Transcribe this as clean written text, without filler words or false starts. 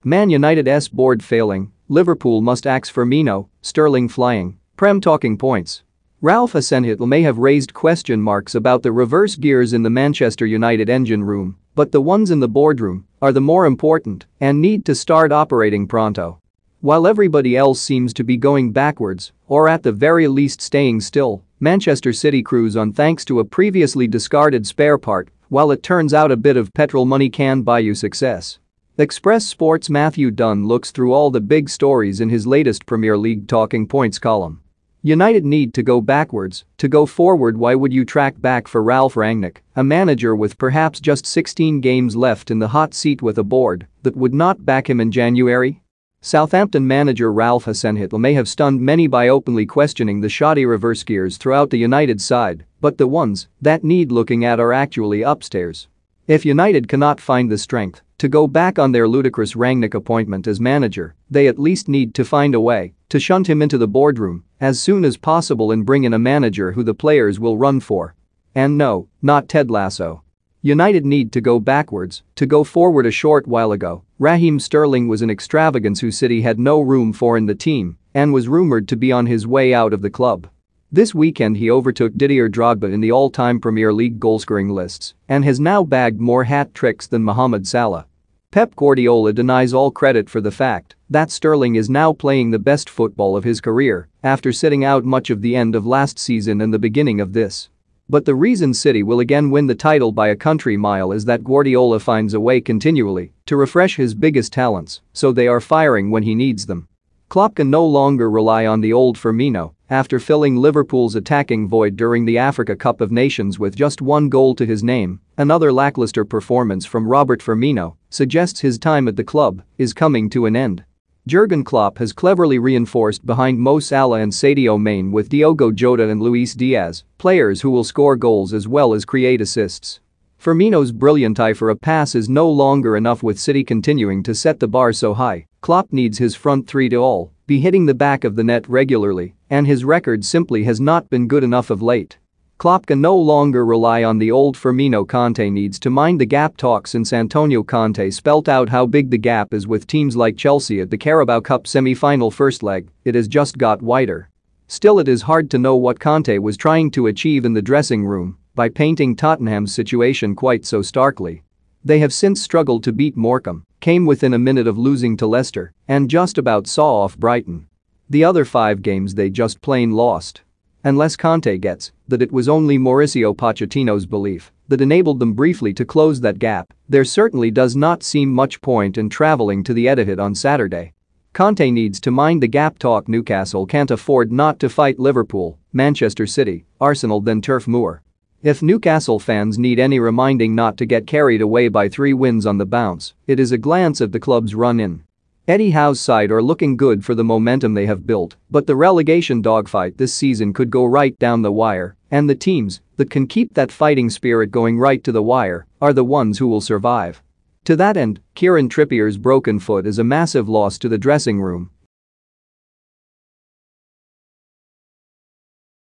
Man United's board failing, Liverpool must axe Firmino, Sterling flying. Prem talking points. Ralph Hasenhüttl may have raised question marks about the reverse gears in the Manchester United engine room, but the ones in the boardroom are the more important and need to start operating pronto. While everybody else seems to be going backwards, or at the very least staying still, Manchester City cruise on thanks to a previously discarded spare part, while it turns out a bit of petrol money can buy you success. Express Sports' Matthew Dunn looks through all the big stories in his latest Premier League talking points column. United need to go backwards, to go forward. Why would you track back for Ralf Rangnick, a manager with perhaps just 16 games left in the hot seat with a board that would not back him in January? Southampton manager Ralph Hasenhüttl may have stunned many by openly questioning the shoddy reverse gears throughout the United side, but the ones that need looking at are actually upstairs. If United cannot find the strength to go back on their ludicrous Rangnick appointment as manager, they at least need to find a way to shunt him into the boardroom as soon as possible and bring in a manager who the players will run for. And no, not Ted Lasso. United need to go backwards, to go forward. A short while ago, Raheem Sterling was an extravagance who City had no room for in the team and was rumored to be on his way out of the club. This weekend he overtook Didier Drogba in the all-time Premier League goalscoring lists and has now bagged more hat tricks than Mohamed Salah. Pep Guardiola denies all credit for the fact that Sterling is now playing the best football of his career after sitting out much of the end of last season and the beginning of this. But the reason City will again win the title by a country mile is that Guardiola finds a way continually to refresh his biggest talents, so they are firing when he needs them. Klopp can no longer rely on the old Firmino after filling Liverpool's attacking void during the Africa Cup of Nations with just one goal to his name. Another lackluster performance from Robert Firmino suggests his time at the club is coming to an end. Jurgen Klopp has cleverly reinforced behind Mo Salah and Sadio Mane with Diogo Jota and Luis Diaz, players who will score goals as well as create assists. Firmino's brilliant eye for a pass is no longer enough with City continuing to set the bar so high. Klopp needs his front three to all be hitting the back of the net regularly, and his record simply has not been good enough of late. Klopp can no longer rely on the old Firmino. Conte needs to mind the gap talk since Antonio Conte spelt out how big the gap is with teams like Chelsea at the Carabao Cup semi-final first leg. It has just got wider. Still, it is hard to know what Conte was trying to achieve in the dressing room by painting Tottenham's situation quite so starkly. They have since struggled to beat Morecambe, came within a minute of losing to Leicester, and just about saw off Brighton. The other 5 games they just plain lost. Unless Conte gets that it was only Mauricio Pochettino's belief that enabled them briefly to close that gap, there certainly does not seem much point in traveling to the Etihad on Saturday. Conte needs to mind the gap talk. Newcastle can't afford not to fight Liverpool, Manchester City, Arsenal then Turf Moor. If Newcastle fans need any reminding not to get carried away by 3 wins on the bounce, it is a glance at the club's run-in. Eddie Howe's side are looking good for the momentum they have built, but the relegation dogfight this season could go right down the wire, and the teams that can keep that fighting spirit going right to the wire are the ones who will survive. To that end, Kieran Trippier's broken foot is a massive loss to the dressing room